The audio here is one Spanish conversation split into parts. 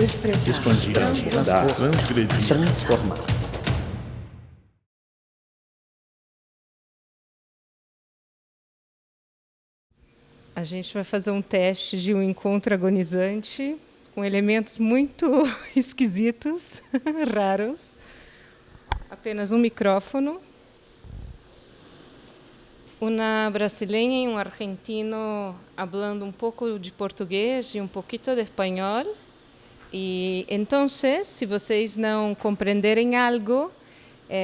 expandir, transgredir, transformar. A gente vai fazer um teste de um encontro agonizante com elementos muito esquisitos, raros. Apenas um micrófono. Uma brasileña e um argentino hablando um pouco de português e um pouquinho de espanhol. E então, se vocês não compreenderem algo,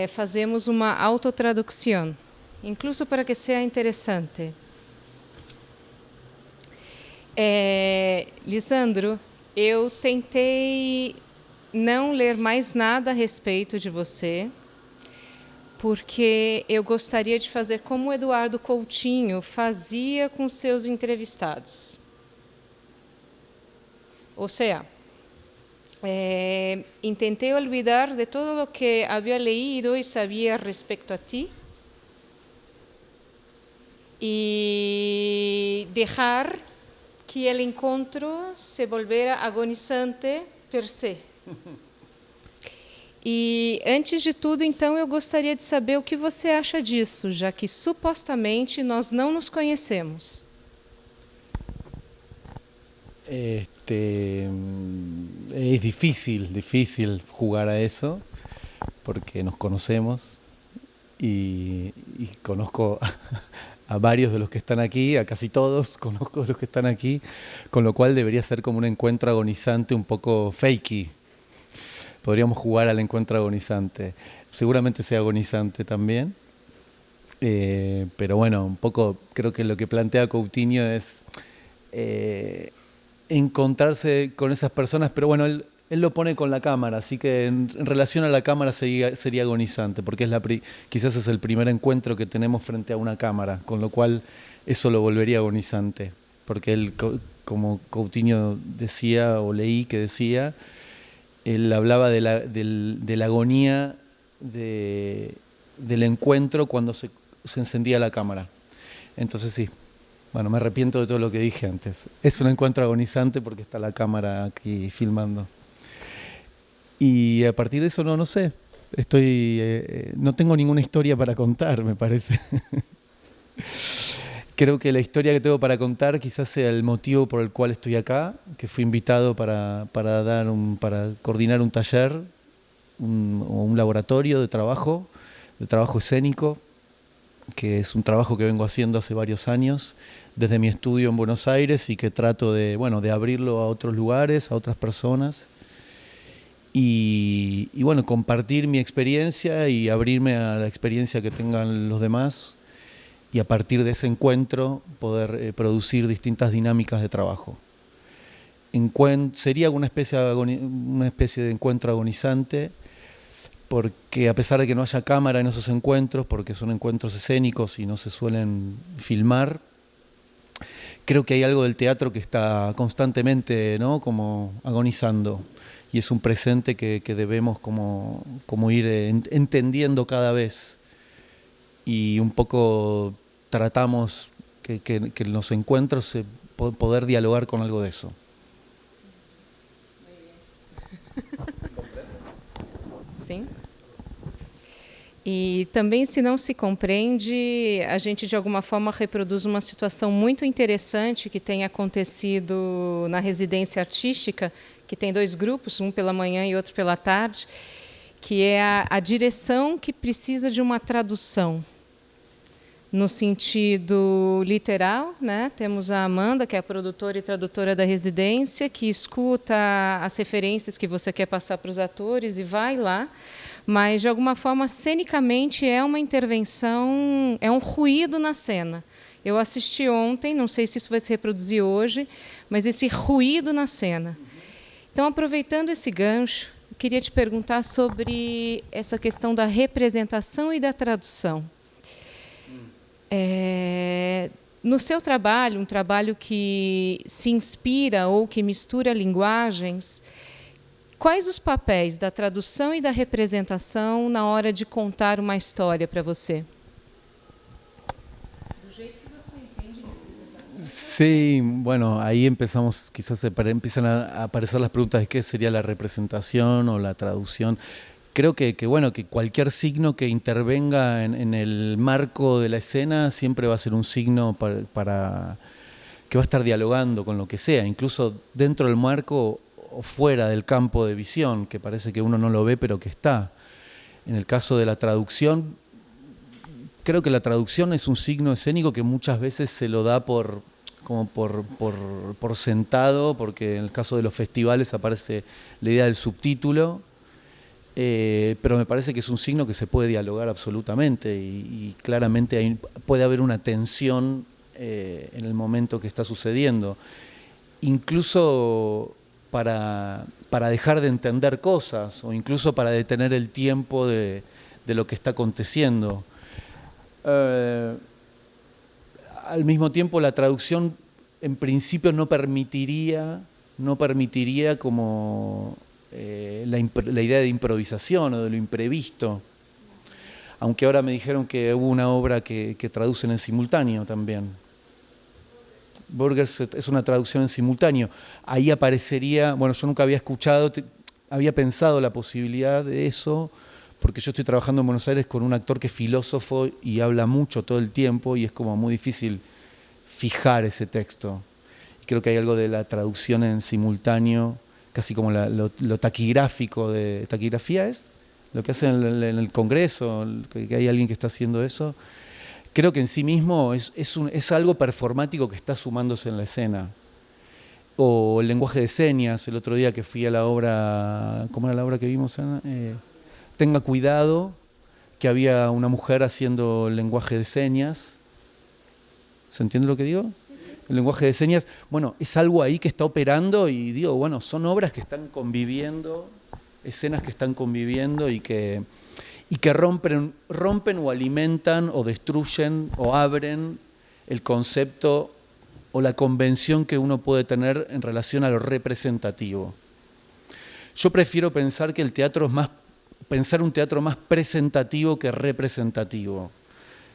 fazemos uma autotradução, incluso para que seja interessante. Lisandro, eu tentei não ler mais nada a respeito de você, porque eu gostaria de fazer como o Eduardo Coutinho fazia com seus entrevistados. Ou seja, intentei olvidar de todo o que havia leído e sabia a respeito a ti e deixar que o encontro se volvera agonizante per se. E, antes de tudo, então, eu gostaria de saber o que você acha disso, já que, supostamente, nós não nos conhecemos. Es difícil jugar a eso, porque nos conocemos y conozco a varios de los que están aquí, a casi todos conozco de los que están aquí, con lo cual debería ser como un encuentro agonizante un poco fakey. Podríamos jugar al encuentro agonizante. Seguramente sea agonizante también. Pero bueno, un poco creo que lo que plantea Coutinho es encontrarse con esas personas, pero bueno, él lo pone con la cámara, así que en relación a la cámara sería agonizante, porque quizás es el primer encuentro que tenemos frente a una cámara, con lo cual eso lo volvería agonizante, porque él, como Coutinho decía, o leí que decía, él hablaba de la agonía del encuentro cuando se encendía la cámara. Entonces sí, bueno, me arrepiento de todo lo que dije antes. Es un encuentro agonizante porque está la cámara aquí filmando. Y a partir de eso no sé, no tengo ninguna historia para contar, me parece. Creo que la historia que tengo para contar quizás sea el motivo por el cual estoy acá, que fui invitado para coordinar un taller o un laboratorio de trabajo escénico, que es un trabajo que vengo haciendo hace varios años, desde mi estudio en Buenos Aires, y que trato de abrirlo a otros lugares, a otras personas, y bueno, compartir mi experiencia y abrirme a la experiencia que tengan los demás, y a partir de ese encuentro poder producir distintas dinámicas de trabajo. Sería una especie de encuentro agonizante, porque a pesar de que no haya cámara en esos encuentros, porque son encuentros escénicos y no se suelen filmar, creo que hay algo del teatro que está constantemente, ¿no?, como agonizando, y es un presente que debemos como ir entendiendo cada vez, y un poco tratamos que en los encuentros poder dialogar con algo de eso. Sim. E também, se não se compreende, a gente de alguma forma reproduz uma situação muito interessante que tem acontecido na residência artística, que tem 2 grupos, um pela manhã e outro pela tarde, que é a direção que precisa de uma tradução. No sentido literal, né? Temos a Amanda, que é a produtora e tradutora da residência, que escuta as referências que você quer passar para os atores e vai lá, mas, de alguma forma, cenicamente é uma intervenção, é um ruído na cena. Eu assisti ontem, não sei se isso vai se reproduzir hoje, mas esse ruído na cena. Então, aproveitando esse gancho, eu queria te perguntar sobre essa questão da representação e da tradução. No seu trabalho, um trabalho que se inspira ou que mistura linguagens, quais os papéis da tradução e da representação na hora de contar uma história para você? Do jeito que você entende de representação. Sí, bueno, ahí empezamos, quizás empiezan a aparecer las preguntas de qué sería la representación o la traducción. Creo bueno, que cualquier signo que intervenga en el marco de la escena siempre va a ser un signo que va a estar dialogando con lo que sea, incluso dentro del marco o fuera del campo de visión, que parece que uno no lo ve, pero que está. En el caso de la traducción, creo que la traducción es un signo escénico que muchas veces se lo da por sentado, porque en el caso de los festivales aparece la idea del subtítulo, pero me parece que es un signo que se puede dialogar absolutamente y claramente puede haber una tensión en el momento que está sucediendo. Incluso para dejar de entender cosas o incluso para detener el tiempo de lo que está aconteciendo. Al mismo tiempo, la traducción en principio no permitiría como la idea de improvisación o de lo imprevisto. Aunque ahora me dijeron que hubo una obra que traducen en simultáneo también. Burgers es una traducción en simultáneo. Ahí aparecería, bueno, yo nunca había escuchado, había pensado la posibilidad de eso, porque yo estoy trabajando en Buenos Aires con un actor que es filósofo y habla mucho todo el tiempo y es como muy difícil fijar ese texto. Y creo que hay algo de la traducción en simultáneo, casi como lo taquigráfico de... ¿Taquigrafía es? Lo que hacen en el Congreso, que hay alguien que está haciendo eso. Creo que en sí mismo es algo performático que está sumándose en la escena. O el lenguaje de señas, el otro día que fui a la obra, ¿cómo era la obra que vimos, Ana? Tenga cuidado, que había una mujer haciendo el lenguaje de señas. ¿Se entiende lo que digo? El lenguaje de señas, bueno, es algo ahí que está operando y digo, bueno, son obras que están conviviendo, escenas que están conviviendo y que rompen o alimentan o destruyen o abren el concepto o la convención que uno puede tener en relación a lo representativo. Yo prefiero pensar que el teatro es pensar un teatro más presentativo que representativo,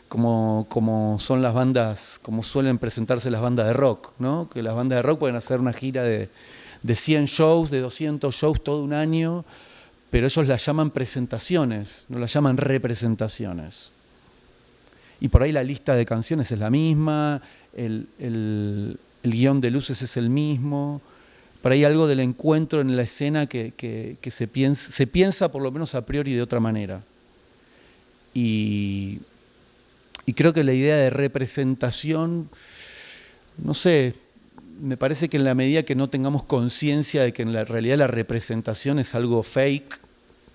como son las bandas, como suelen presentarse las bandas de rock, ¿no? Que las bandas de rock pueden hacer una gira de 100 shows, de 200 shows todo un año, pero ellos las llaman presentaciones, no las llaman representaciones. Y por ahí la lista de canciones es la misma, el guión de luces es el mismo. Por ahí algo del encuentro en la escena que se piensa por lo menos a priori de otra manera. Y creo que la idea de representación, no sé, me parece que en la medida que no tengamos conciencia de que en la realidad la representación es algo fake,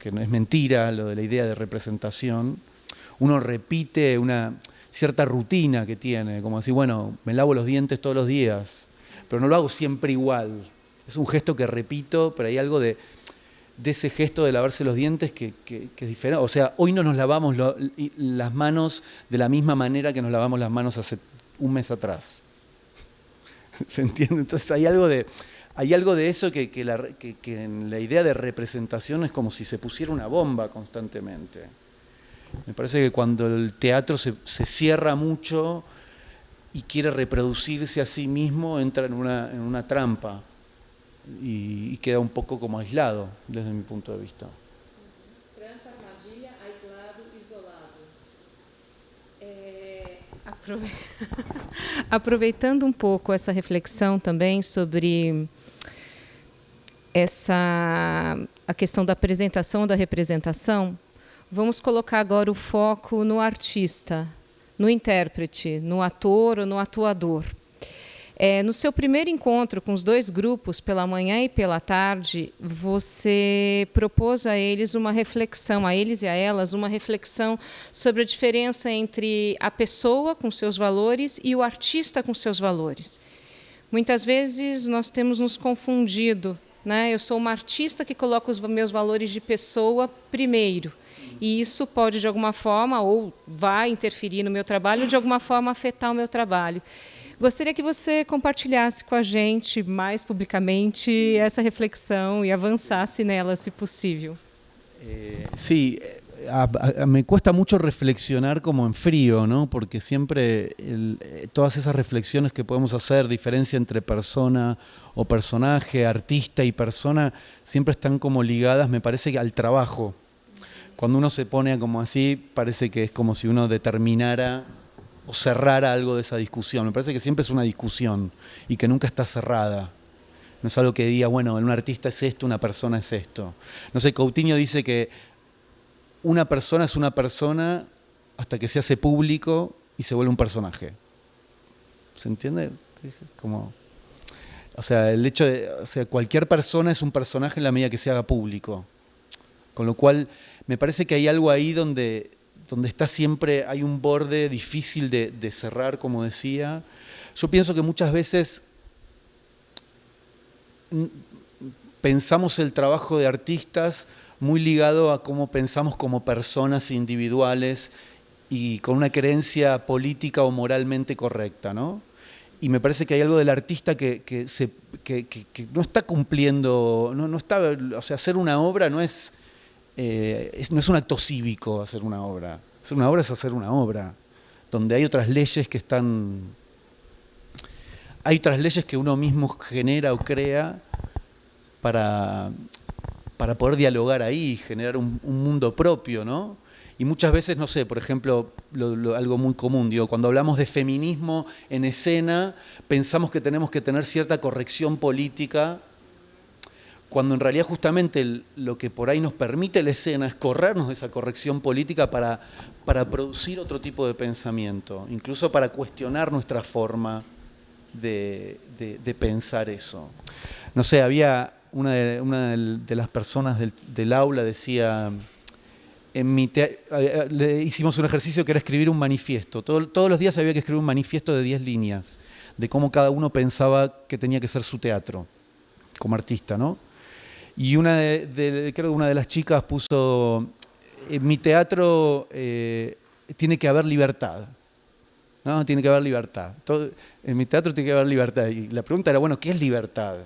que no es mentira lo de la idea de representación, uno repite una cierta rutina que tiene, como decir, bueno, me lavo los dientes todos los días, pero no lo hago siempre igual. Es un gesto que repito, pero hay algo de ese gesto de lavarse los dientes que es diferente. O sea, hoy no nos lavamos las manos de la misma manera que nos lavamos las manos hace un mes atrás. ¿Se entiende? Entonces hay algo de eso que en la idea de representación es como si se pusiera una bomba constantemente. Me parece que cuando el teatro se cierra mucho y quiere reproducirse a sí mismo, entra en una trampa y queda un poco como aislado desde mi punto de vista. Trampa, armadilha, aislado, isolado. Aproveitando um pouco essa reflexão também sobre a questão da apresentação ou da representação, vamos colocar agora o foco no artista, no intérprete, no ator ou no atuador. No seu primeiro encontro com os dois grupos, pela manhã e pela tarde, você propôs a eles uma reflexão, a eles e a elas, uma reflexão sobre a diferença entre a pessoa com seus valores e o artista com seus valores. Muitas vezes nós temos nos confundido, né? Eu sou uma artista que coloca os meus valores de pessoa primeiro. E isso pode, de alguma forma, ou vai interferir no meu trabalho, de alguma forma afetar o meu trabalho. Gostaria que você compartilhasse com a gente mais publicamente essa reflexão e avançasse nela, se possível. Sí, me cuesta mucho reflexionar como en frío, ¿no? Porque siempre todas esas reflexiones que podemos hacer, diferencia entre persona o personaje, artista y persona, siempre están como ligadas, me parece, que al trabajo. Cuando uno se pone como así, parece que es como si uno determinara o cerrara algo de esa discusión. Me parece que siempre es una discusión y que nunca está cerrada. No es algo que diga, bueno, un artista es esto, una persona es esto. No sé, Coutinho dice que una persona es una persona hasta que se hace público y se vuelve un personaje. ¿Se entiende? Como, o sea, el hecho de, o sea, cualquier persona es un personaje en la medida que se haga público. Con lo cual, me parece que hay algo ahí donde está siempre, hay un borde difícil de cerrar, como decía. Yo pienso que muchas veces pensamos el trabajo de artistas muy ligado a cómo pensamos como personas individuales y con una creencia política o moralmente correcta, ¿no? Y me parece que hay algo del artista que no está cumpliendo, no está, o sea, hacer una obra no es un acto cívico hacer una obra. Hacer una obra es hacer una obra, donde hay otras leyes que están... Hay otras leyes que uno mismo genera o crea para poder dialogar ahí, generar un mundo propio, ¿no? Y muchas veces, no sé, por ejemplo, algo muy común, digo, cuando hablamos de feminismo en escena, pensamos que tenemos que tener cierta corrección política, cuando en realidad justamente lo que por ahí nos permite la escena es corrernos de esa corrección política para producir otro tipo de pensamiento, incluso para cuestionar nuestra forma de pensar eso. No sé, había una de las personas del aula decía, hicimos un ejercicio que era escribir un manifiesto. Todos los días había que escribir un manifiesto de 10 líneas, de cómo cada uno pensaba que tenía que ser su teatro, como artista, ¿no? Y creo que una de las chicas puso, en mi teatro tiene que haber libertad. No, tiene que haber libertad. En mi teatro tiene que haber libertad. Y la pregunta era, bueno, ¿qué es libertad?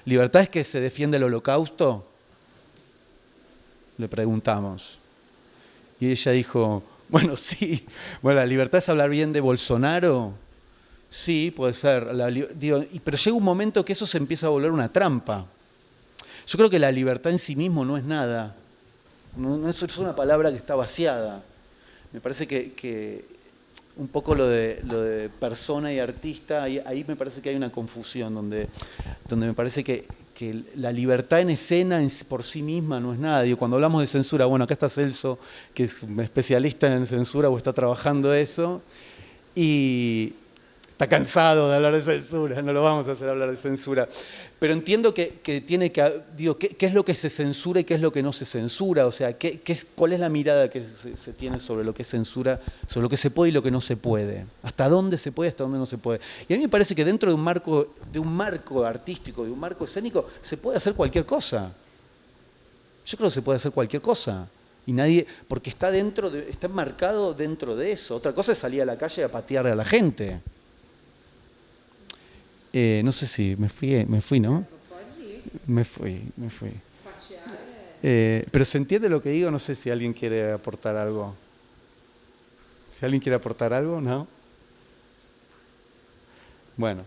¿Libertad es que se defiende el holocausto? Le preguntamos. Y ella dijo, bueno, sí. Bueno, ¿la libertad es hablar bien de Bolsonaro? Sí, puede ser. Pero llega un momento que eso se empieza a volver una trampa. Yo creo que la libertad en sí mismo no es nada. No es una palabra que está vaciada. Me parece que un poco lo de persona y artista, ahí me parece que hay una confusión, donde me parece que la libertad en escena por sí misma no es nada. Digo, cuando hablamos de censura, bueno, acá está Celso, que es un especialista en censura o está trabajando eso, y está cansado de hablar de censura, no lo vamos a hacer hablar de censura. Pero entiendo que tiene que, digo, ¿qué es lo que se censura y qué es lo que no se censura? O sea, ¿cuál es la mirada que se tiene sobre lo que es censura, sobre lo que se puede y lo que no se puede? ¿Hasta dónde se puede, hasta dónde no se puede? Y a mí me parece que dentro de un marco artístico, de un marco escénico, se puede hacer cualquier cosa. Yo creo que se puede hacer cualquier cosa. Y nadie, porque está enmarcado dentro de eso. Otra cosa es salir a la calle a patear a la gente. No sé si me fui, ¿no? Me fui. Pero ¿se entiende lo que digo? No sé si alguien quiere aportar algo. Si alguien quiere aportar algo, ¿no? Bueno.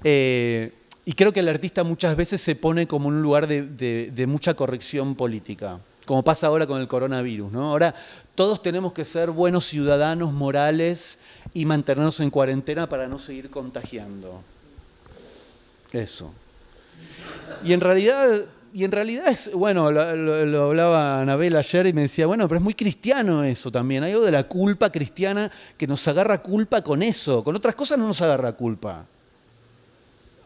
Y creo que el artista muchas veces se pone como en un lugar de mucha corrección política, como pasa ahora con el coronavirus, ¿no? Ahora todos tenemos que ser buenos ciudadanos morales y mantenernos en cuarentena para no seguir contagiando. Eso. Y en realidad es, bueno, lo hablaba Anabel ayer y me decía, bueno, pero es muy cristiano eso también. Hay algo de la culpa cristiana que nos agarra culpa con eso. Con otras cosas no nos agarra culpa.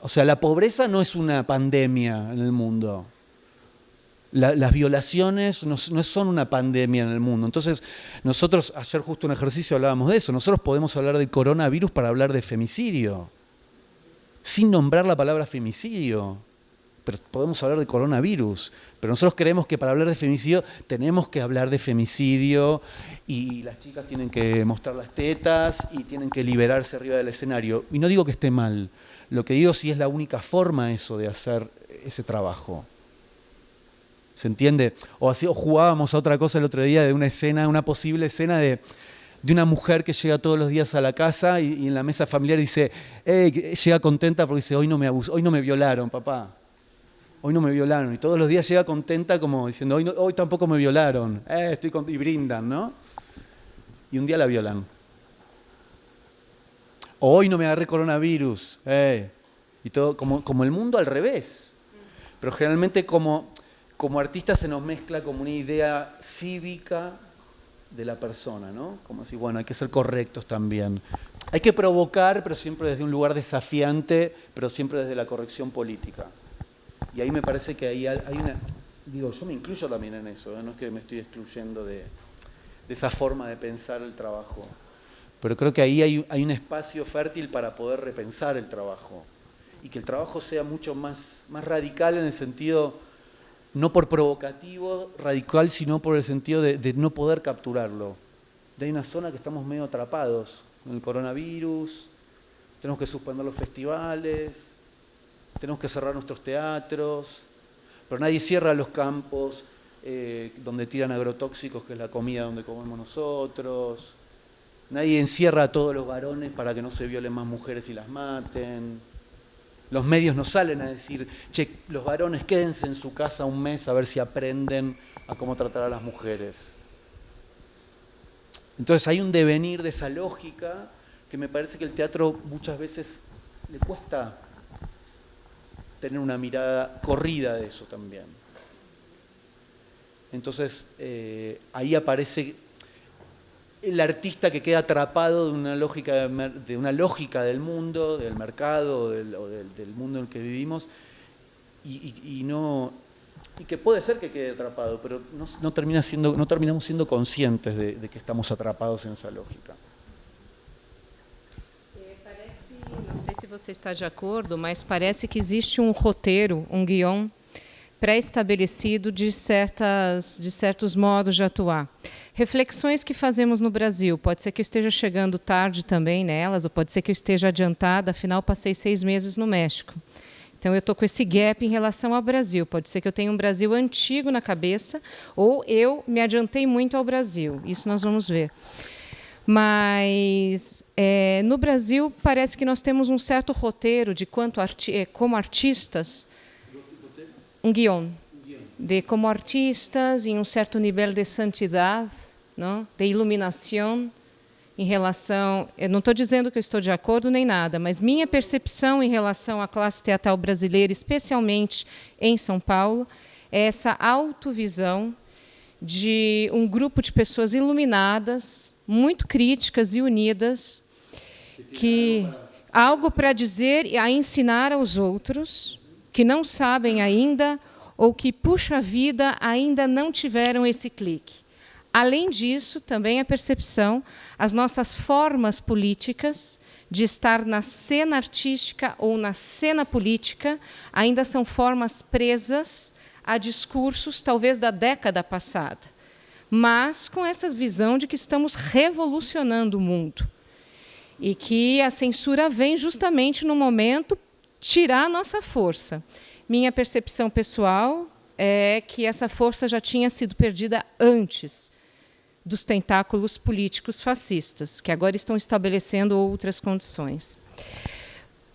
O sea, la pobreza no es una pandemia en el mundo. Las violaciones no son una pandemia en el mundo. Entonces, nosotros, ayer justo en un ejercicio hablábamos de eso, nosotros podemos hablar del coronavirus para hablar de femicidio, sin nombrar la palabra femicidio, pero podemos hablar de coronavirus. Pero nosotros creemos que para hablar de femicidio tenemos que hablar de femicidio y las chicas tienen que mostrar las tetas y tienen que liberarse arriba del escenario. Y no digo que esté mal, lo que digo sí es la única forma eso de hacer ese trabajo. ¿Se entiende? O así, o jugábamos a otra cosa el otro día de una escena, una posible escena de una mujer que llega todos los días a la casa y en la mesa familiar dice, llega contenta porque dice, hoy no me violaron, papá. Hoy no me violaron. Y todos los días llega contenta como diciendo, hoy tampoco me violaron. Y brindan, ¿no? Y un día la violan. O hoy no me agarré coronavirus. Y todo, como el mundo al revés. Pero generalmente como artista se nos mezcla como una idea cívica de la persona, ¿no? Como así, bueno, hay que ser correctos también. Hay que provocar, pero siempre desde un lugar desafiante, pero siempre desde la corrección política. Y ahí me parece que ahí hay una... Digo, yo me incluyo también en eso, no es que me estoy excluyendo de esa forma de pensar el trabajo. Pero creo que ahí hay un espacio fértil para poder repensar el trabajo. Y que el trabajo sea mucho más radical en el sentido, no por provocativo, radical, sino por el sentido de no poder capturarlo. Hay una zona que estamos medio atrapados, con el coronavirus, tenemos que suspender los festivales, tenemos que cerrar nuestros teatros, pero nadie cierra los campos donde tiran agrotóxicos, que es la comida donde comemos nosotros. Nadie encierra a todos los varones para que no se violen más mujeres y las maten. Los medios no salen a decir, che, los varones quédense en su casa un mes a ver si aprenden a cómo tratar a las mujeres. Entonces hay un devenir de esa lógica que me parece que el teatro muchas veces le cuesta tener una mirada corrida de eso también. Entonces ahí aparece el artista que queda atrapado de una lógica del mundo, del mercado, del mundo en el que vivimos, y que puede ser que quede atrapado, pero no terminamos siendo conscientes de que estamos atrapados en esa lógica. Não sei se você está de acordo, mas parece que existe um roteiro, um guion pré-estabelecido de certos modos de atuar. Reflexões que fazemos no Brasil, pode ser que eu esteja chegando tarde também nelas, ou pode ser que eu esteja adiantada, afinal passei 6 meses no México. Então eu estou com esse gap em relação ao Brasil, pode ser que eu tenha um Brasil antigo na cabeça, ou eu me adiantei muito ao Brasil, isso nós vamos ver. Mas no Brasil parece que nós temos um certo roteiro de como artistas, um guion, de como artistas em um certo nível de santidade, não? De iluminação em relação... Eu não estou dizendo que eu estou de acordo nem nada, mas minha percepção em relação à classe teatral brasileira, especialmente em São Paulo, é essa autovisão de um grupo de pessoas iluminadas, muito críticas e unidas, que algo para dizer e a ensinar aos outros, que não sabem ainda, ou que, puxa vida, ainda não tiveram esse clique. Além disso, também a percepção, as nossas formas políticas de estar na cena artística ou na cena política ainda são formas presas a discursos, talvez, da década passada, mas com essa visão de que estamos revolucionando o mundo e que a censura vem justamente no momento tirar a nossa força. Minha percepção pessoal é que essa força já tinha sido perdida antes dos tentáculos políticos fascistas, que agora estão estabelecendo outras condições.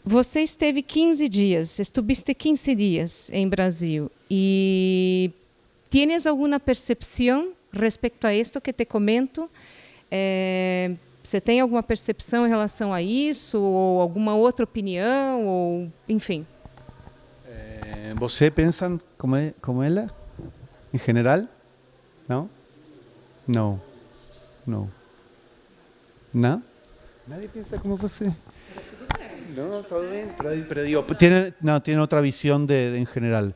Você esteve 15 dias, estuviste 15 dias em Brasil, e tienes alguma percepção respecto a isto que te comento? Você tem alguma percepção em relação a isso, ou alguma outra opinião, ou enfim? ¿Você pensa como ela, em geral? Não? Não. Não. Não? Nadie piensa como você. No, todo bien, pero digo, tiene otra visión en general.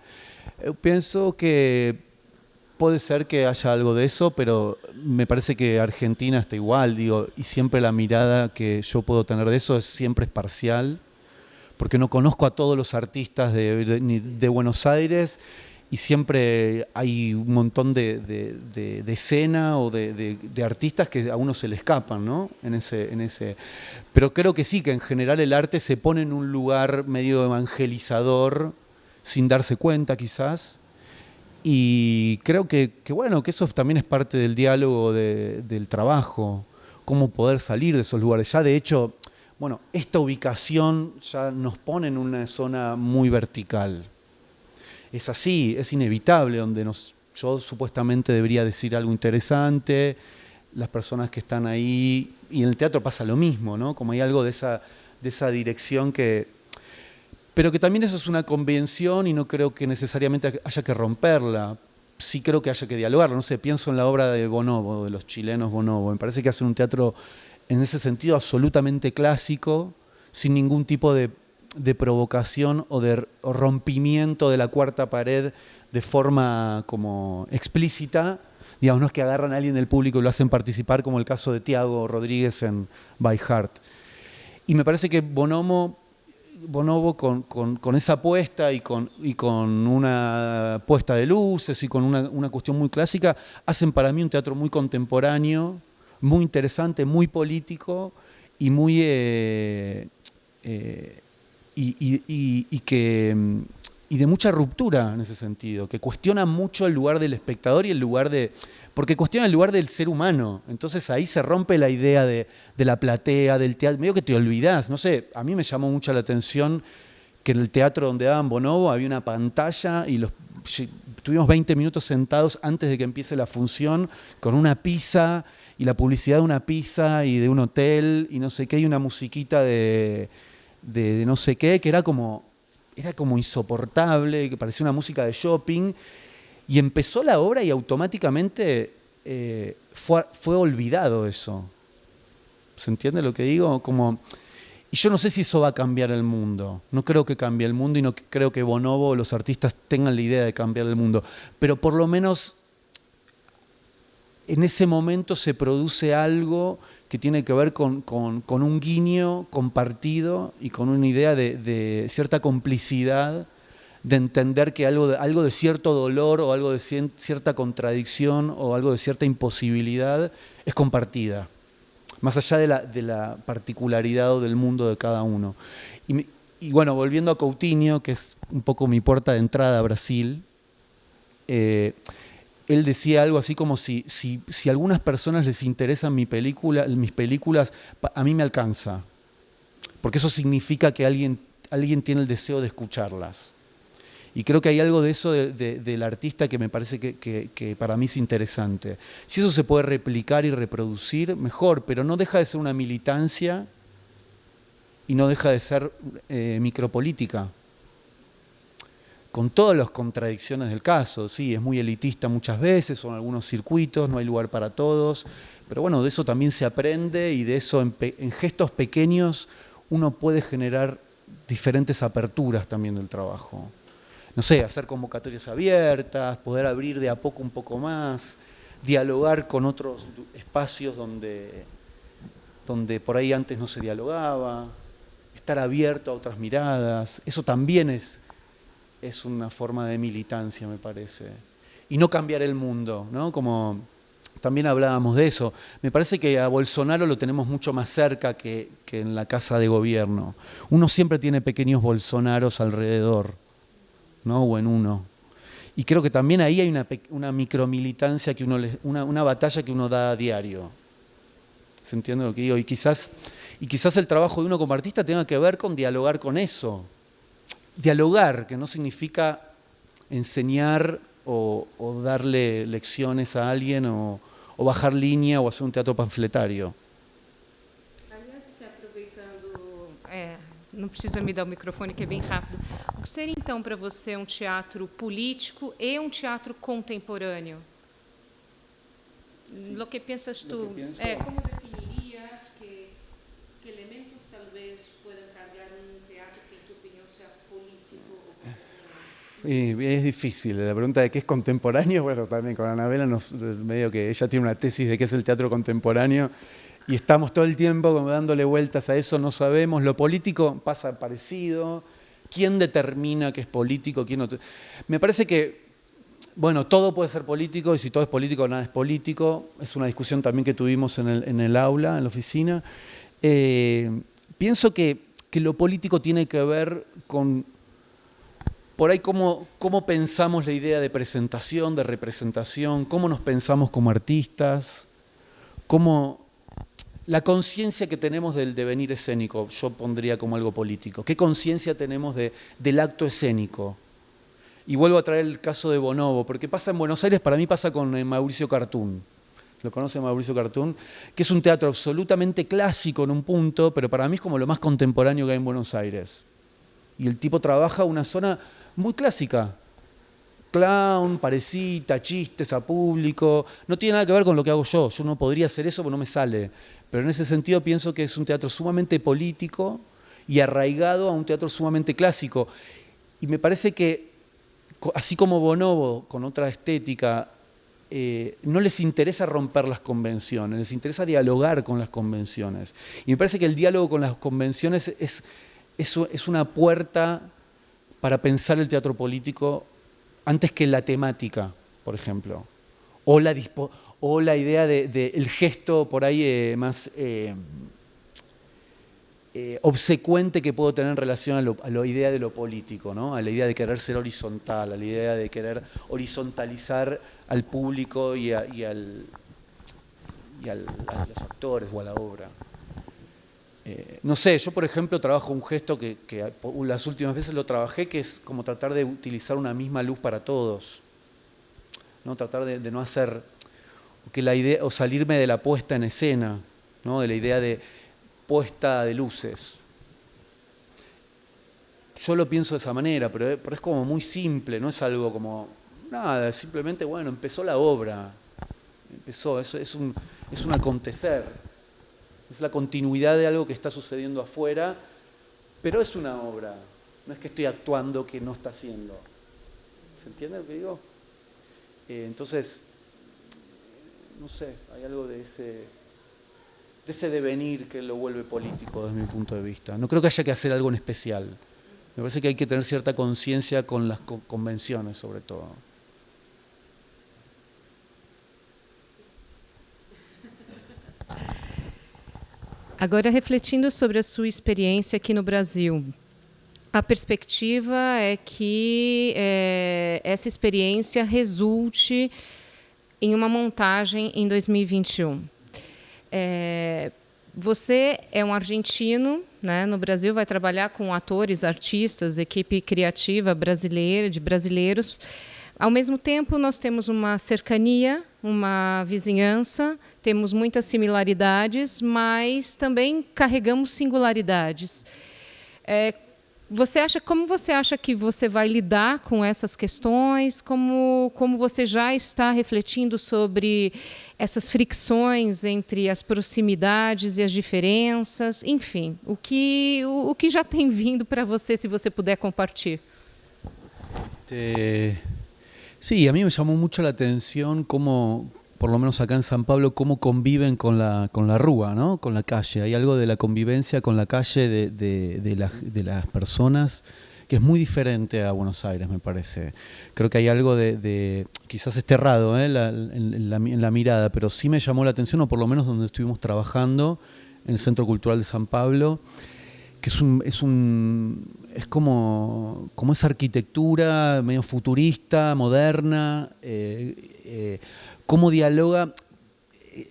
Yo pienso que puede ser que haya algo de eso, pero me parece que Argentina está igual, digo, y siempre la mirada que yo puedo tener de eso siempre es parcial, porque no conozco a todos los artistas de Buenos Aires, y siempre hay un montón de escena o de artistas que a uno se le escapan, ¿no? En ese. Pero creo que sí, que en general el arte se pone en un lugar medio evangelizador, sin darse cuenta quizás, Y creo bueno, que eso también es parte del diálogo del trabajo, cómo poder salir de esos lugares. Ya de hecho, bueno, esta ubicación ya nos pone en una zona muy vertical. Es así, es inevitable, donde yo supuestamente debería decir algo interesante, las personas que están ahí, y en el teatro pasa lo mismo, ¿no? Como hay algo de esa dirección pero que también eso es una convención y no creo que necesariamente haya que romperla. Sí creo que haya que dialogar. No sé, pienso en la obra de Bonobo, de los chilenos Bonobo. Me parece que hacen un teatro en ese sentido absolutamente clásico, sin ningún tipo de provocación o rompimiento de la cuarta pared de forma como explícita. Digamos, no es que agarran a alguien del público y lo hacen participar, como el caso de Tiago Rodríguez en By Heart. Y me parece que Bonobo con esa apuesta y con una puesta de luces y con una cuestión muy clásica, hacen para mí un teatro muy contemporáneo, muy interesante, muy político y muy y de mucha ruptura en ese sentido, que cuestiona mucho el lugar del espectador y el lugar porque cuestiona el lugar del ser humano. Entonces ahí se rompe la idea de la platea, del teatro, medio que te olvidás. No sé, a mí me llamó mucho la atención que en el teatro donde daban Bonobo había una pantalla y tuvimos 20 minutos sentados antes de que empiece la función con una pizza y la publicidad de una pizza y de un hotel y no sé qué, y una musiquita de no sé qué, que era como insoportable, que parecía una música de shopping, y empezó la obra y automáticamente fue olvidado eso. ¿Se entiende lo que digo? Y yo no sé si eso va a cambiar el mundo. No creo que cambie el mundo y no creo que Bonobo o los artistas tengan la idea de cambiar el mundo. Pero por lo menos en ese momento se produce algo que tiene que ver con un guiño compartido y con una idea de cierta complicidad, de entender que algo de cierto dolor o algo de cierta contradicción o algo de cierta imposibilidad es compartida, más allá de la particularidad o del mundo de cada uno. Y bueno, volviendo a Coutinho, que es un poco mi puerta de entrada a Brasil, él decía algo así como si a algunas personas les interesan mis películas, a mí me alcanza. Porque eso significa que alguien tiene el deseo de escucharlas. Y creo que hay algo de eso del artista que me parece que para mí es interesante. Si eso se puede replicar y reproducir, mejor, pero no deja de ser una militancia y no deja de ser micropolítica. Con todas las contradicciones del caso, sí, es muy elitista muchas veces, son algunos circuitos, no hay lugar para todos, pero bueno, de eso también se aprende y de eso en gestos pequeños uno puede generar diferentes aperturas también del trabajo. No sé, hacer convocatorias abiertas, poder abrir de a poco un poco más, dialogar con otros espacios donde por ahí antes no se dialogaba, estar abierto a otras miradas, eso también es una forma de militancia, me parece. Y no cambiar el mundo, ¿no? Como también hablábamos de eso. Me parece que a Bolsonaro lo tenemos mucho más cerca que en la casa de gobierno. Uno siempre tiene pequeños Bolsonaros alrededor, ¿no? O en uno. Y creo que también ahí hay una micromilitancia, una batalla que uno da a diario. ¿Se entiende lo que digo? Y quizás el trabajo de uno como artista tenga que ver con dialogar con eso. Dialogar, que no significa enseñar o darle lecciones a alguien o bajar línea o hacer un teatro panfletario. Aliás, aproveitando, não precisa me dar o microfone que é bem rápido. O que seria então para você um teatro político e um teatro contemporâneo? Lo que piensas tú? ¿Cómo definirías qué elementos tal vez puedan cambiar un teatro que en tu opinión sea político o contemporáneo? Es difícil, la pregunta de qué es contemporáneo, bueno, también con Anabela medio que ella tiene una tesis de qué es el teatro contemporáneo y estamos todo el tiempo como dándole vueltas a eso, no sabemos, lo político pasa parecido, ¿quién determina qué es político? ¿Quién no? Me parece que, bueno, todo puede ser político y si todo es político, nada es político, es una discusión también que tuvimos en el aula, en la oficina. Pienso que lo político tiene que ver con por ahí cómo pensamos la idea de presentación, de representación, cómo nos pensamos como artistas, cómo la conciencia que tenemos del devenir escénico, yo pondría como algo político. ¿Qué conciencia tenemos del acto escénico? Y vuelvo a traer el caso de Bonobo, porque pasa en Buenos Aires, para mí pasa con Mauricio Cartún. ¿Lo conoce Mauricio Cartún? Que es un teatro absolutamente clásico en un punto, pero para mí es como lo más contemporáneo que hay en Buenos Aires. Y el tipo trabaja una zona muy clásica. Clown, parecita, chistes a público. No tiene nada que ver con lo que hago yo. Yo no podría hacer eso porque no me sale. Pero en ese sentido pienso que es un teatro sumamente político y arraigado a un teatro sumamente clásico. Y me parece que, así como Bonobo, con otra estética, no les interesa romper las convenciones, les interesa dialogar con las convenciones. Y me parece que el diálogo con las convenciones es una puerta para pensar el teatro político antes que la temática, por ejemplo, o la idea del gesto por ahí más obsecuente que puedo tener en relación a la idea de lo político, ¿no? A la idea de querer ser horizontal, a la idea de querer horizontalizar al público y a los actores o a la obra. No sé, yo por ejemplo trabajo un gesto que las últimas veces lo trabajé, que es como tratar de utilizar una misma luz para todos, ¿no? Tratar de no hacer que la idea, o salirme de la puesta en escena, ¿no? De la idea de puesta de luces. Yo lo pienso de esa manera, pero es como muy simple, no es algo como nada, simplemente, bueno, empezó la obra, empezó, es un acontecer, es la continuidad de algo que está sucediendo afuera, pero es una obra, no es que estoy actuando que no está haciendo. ¿Se entiende lo que digo? Entonces, no sé, hay algo de ese devenir que lo vuelve político desde mi punto de vista. No creo que haya que hacer algo en especial. Me parece que hay que tener cierta conciencia con las convenciones, sobre todo. Agora, refletindo sobre a sua experiência aqui no Brasil, a perspectiva é que essa experiência resulte em uma montagem em 2021. Você é um argentino, né, no Brasil, vai trabalhar com atores, artistas, equipe criativa brasileira, de brasileiros. Ao mesmo tempo, nós temos uma cercania, uma vizinhança, temos muitas similaridades, mas também carregamos singularidades. Como você acha que você vai lidar com essas questões? Como você já está refletindo sobre essas fricções entre as proximidades e as diferenças? Enfim, o que já tem vindo para você, se você puder compartilhar? Sí, a mí me llamó mucho la atención cómo, por lo menos acá en San Pablo, cómo conviven con la rúa, ¿no? Con la calle. Hay algo de la convivencia con la calle de las personas que es muy diferente a Buenos Aires, me parece. Creo que hay algo quizás esté errado en la mirada, pero sí me llamó la atención, o por lo menos donde estuvimos trabajando, en el Centro Cultural de San Pablo, que es como esa arquitectura medio futurista, moderna, cómo dialoga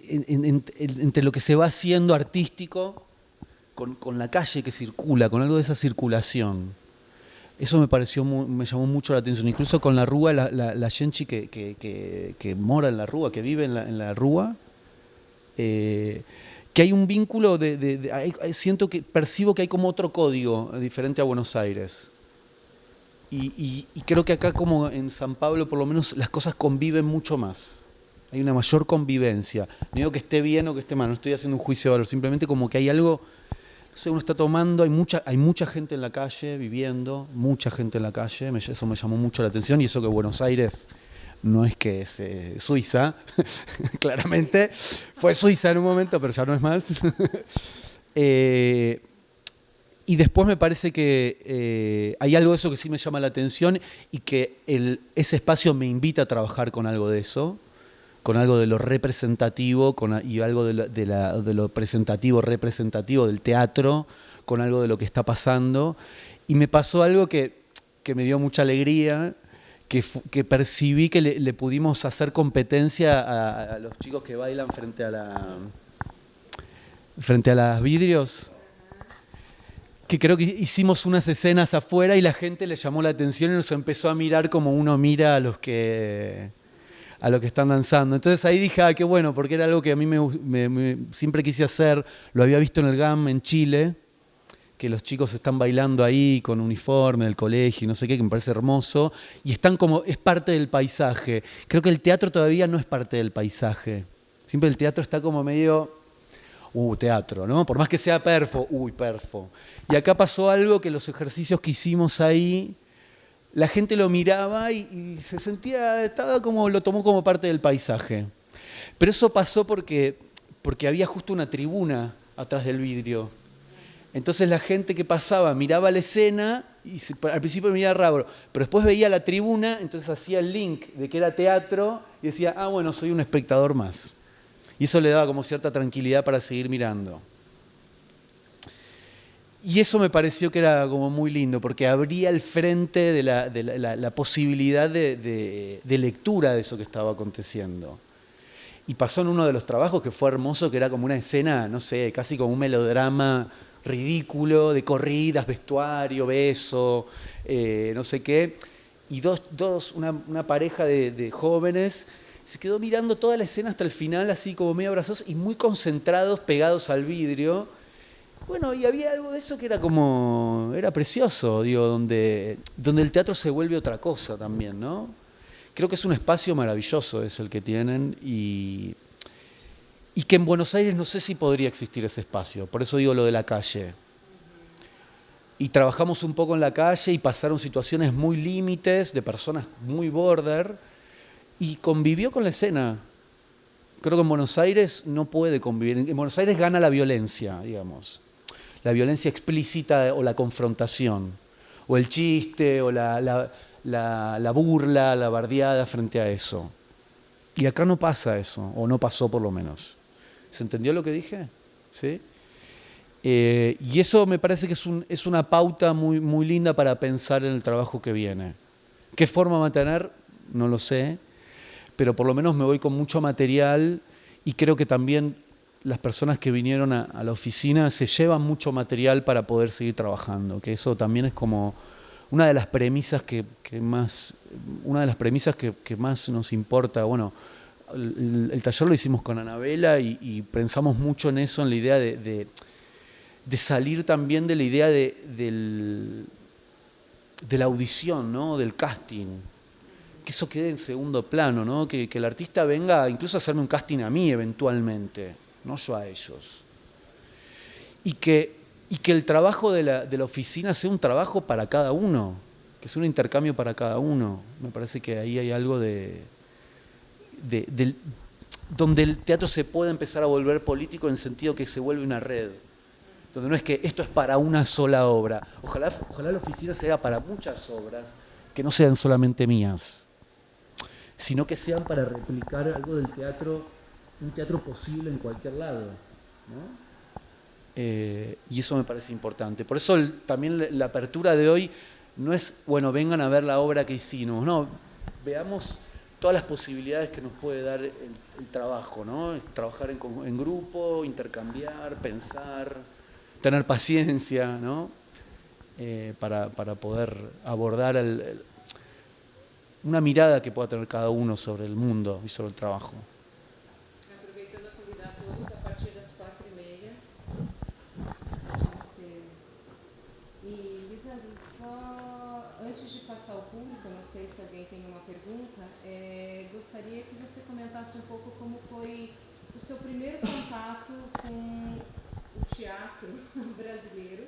entre lo que se va haciendo artístico con la calle que circula, con algo de esa circulación. Eso me llamó mucho la atención, incluso con la rúa, la gente que mora en la rúa, que vive en la rúa, que hay un vínculo percibo que hay como otro código diferente a Buenos Aires. Y creo que acá, como en San Pablo, por lo menos las cosas conviven mucho más. Hay una mayor convivencia. No digo que esté bien o que esté mal, no estoy haciendo un juicio de valor, simplemente como que hay algo, no sé, uno está tomando, hay mucha gente en la calle viviendo, mucha gente en la calle, eso me llamó mucho la atención, y eso que Buenos Aires no es que es Suiza, claramente, fue Suiza en un momento, pero ya no es más. Y después me parece que hay algo de eso que sí me llama la atención y que ese espacio me invita a trabajar con algo de eso, con algo de lo representativo y algo de lo presentativo, representativo del teatro, con algo de lo que está pasando. Y me pasó algo que que me dio mucha alegría, que percibí que le pudimos hacer competencia a los chicos que bailan frente a las vidrios, que creo que hicimos unas escenas afuera y la gente le llamó la atención y nos empezó a mirar como uno mira a los que están danzando. Entonces ahí dije, qué bueno, porque era algo que a mí siempre quise hacer. Lo había visto en el GAM en Chile, que los chicos están bailando ahí con uniforme del colegio y no sé qué, que me parece hermoso. Y están como, es parte del paisaje. Creo que el teatro todavía no es parte del paisaje. Siempre el teatro está como medio, teatro, ¿no? Por más que sea perfo, perfo. Y acá pasó algo que los ejercicios que hicimos ahí, la gente lo miraba y se sentía, lo tomó como parte del paisaje. Pero eso pasó porque había justo una tribuna atrás del vidrio. Entonces la gente que pasaba miraba la escena y al principio miraba raro, pero después veía la tribuna, entonces hacía el link de que era teatro y decía, bueno, soy un espectador más. Y eso le daba como cierta tranquilidad para seguir mirando. Y eso me pareció que era como muy lindo, porque abría el frente de la posibilidad de lectura de eso que estaba aconteciendo. Y pasó en uno de los trabajos que fue hermoso, que era como una escena, no sé, casi como un melodrama ridículo, de corridas, vestuario, beso, no sé qué. Y una pareja de jóvenes se quedó mirando toda la escena hasta el final, así como medio abrazados y muy concentrados, pegados al vidrio. Bueno, y había algo de eso que era precioso, digo, donde el teatro se vuelve otra cosa también, ¿no? Creo que es un espacio maravilloso, es el que tienen, y que en Buenos Aires no sé si podría existir ese espacio, por eso digo lo de la calle. Y trabajamos un poco en la calle y pasaron situaciones muy límites, de personas muy border, y convivió con la escena. Creo que en Buenos Aires no puede convivir. En Buenos Aires gana la violencia, digamos. La violencia explícita o la confrontación, o el chiste, o la burla, la bardeada frente a eso. Y acá no pasa eso, o no pasó por lo menos. ¿Se entendió lo que dije? ¿Sí? Y eso me parece que es una pauta muy, muy linda para pensar en el trabajo que viene. ¿Qué forma va a tener? No lo sé, pero por lo menos me voy con mucho material y creo que también las personas que vinieron a la oficina se llevan mucho material para poder seguir trabajando, que eso también es como una de las premisas que más nos importa. Bueno, el taller lo hicimos con Anabela y pensamos mucho en eso, en la idea de salir también de la idea de la audición, ¿no? Del casting. Que eso quede en segundo plano, ¿no? Que el artista venga incluso a hacerme un casting a mí eventualmente, no yo a ellos. Y que el trabajo de la oficina sea un trabajo para cada uno, que sea un intercambio para cada uno. Me parece que ahí hay algo donde el teatro se puede empezar a volver político en el sentido que se vuelve una red. Donde no es que esto es para una sola obra. Ojalá la oficina sea para muchas obras que no sean solamente mías, sino que sean para replicar algo del teatro, un teatro posible en cualquier lado, ¿no? Y eso me parece importante. Por eso también la apertura de hoy no es, bueno, vengan a ver la obra que hicimos, no, veamos todas las posibilidades que nos puede dar el trabajo, ¿no? Trabajar en grupo, intercambiar, pensar, tener paciencia, ¿no? Para poder abordar una mirada que pueda tener cada uno sobre el mundo y sobre el trabajo. Aproveitando a convidar a todos a partir das 4:30. E, Lisandro, só antes de passar ao público, não sei se alguém tem uma pergunta, gostaria que você comentasse um pouco como foi o seu primeiro contato com o teatro brasileiro.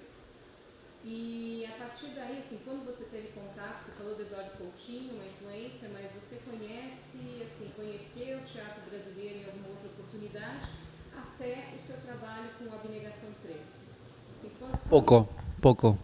E a partir daí, assim, quando você teve contato, você falou do Eduardo Coutinho, uma influência, mas você conheceu o teatro brasileiro em alguma outra oportunidade, até o seu trabalho com a Abnegação 3? Assim, Poco.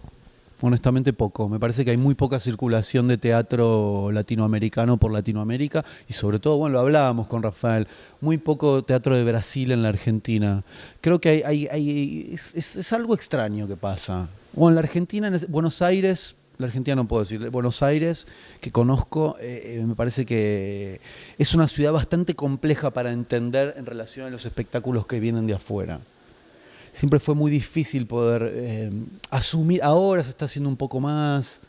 Honestamente poco. Me parece que hay muy poca circulación de teatro latinoamericano por Latinoamérica y sobre todo, bueno, lo hablábamos con Rafael, muy poco teatro de Brasil en la Argentina. Creo que es algo extraño que pasa. O en la Argentina, en Buenos Aires, La Argentina no puedo decir. Buenos Aires, que conozco, me parece que es una ciudad bastante compleja para entender en relación a los espectáculos que vienen de afuera. Siempre fue muy difícil poder asumir. Ahora se está haciendo un poco más.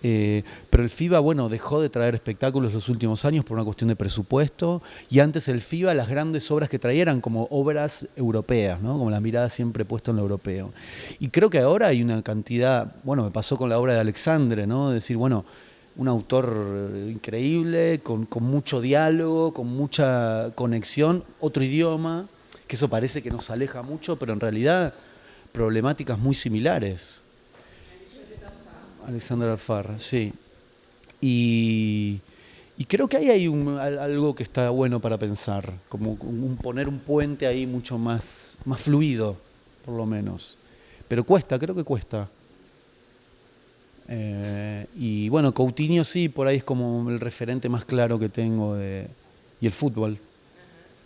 Pero el FIBA, bueno, dejó de traer espectáculos los últimos años por una cuestión de presupuesto, y antes el FIBA, las grandes obras que traía eran como obras europeas, ¿no? Como la mirada siempre puesta en lo europeo. Y creo que ahora hay una cantidad, bueno, me pasó con la obra de Alexandre, ¿no? Decir, bueno, un autor increíble, con mucho diálogo, con mucha conexión, otro idioma, que eso parece que nos aleja mucho, pero en realidad problemáticas muy similares. Alexandre Alfarra, sí. Y creo que ahí hay algo que está bueno para pensar, como poner un puente ahí mucho más fluido, por lo menos. Pero cuesta, creo que cuesta. Y bueno, Coutinho sí, por ahí es como el referente más claro que tengo y el fútbol.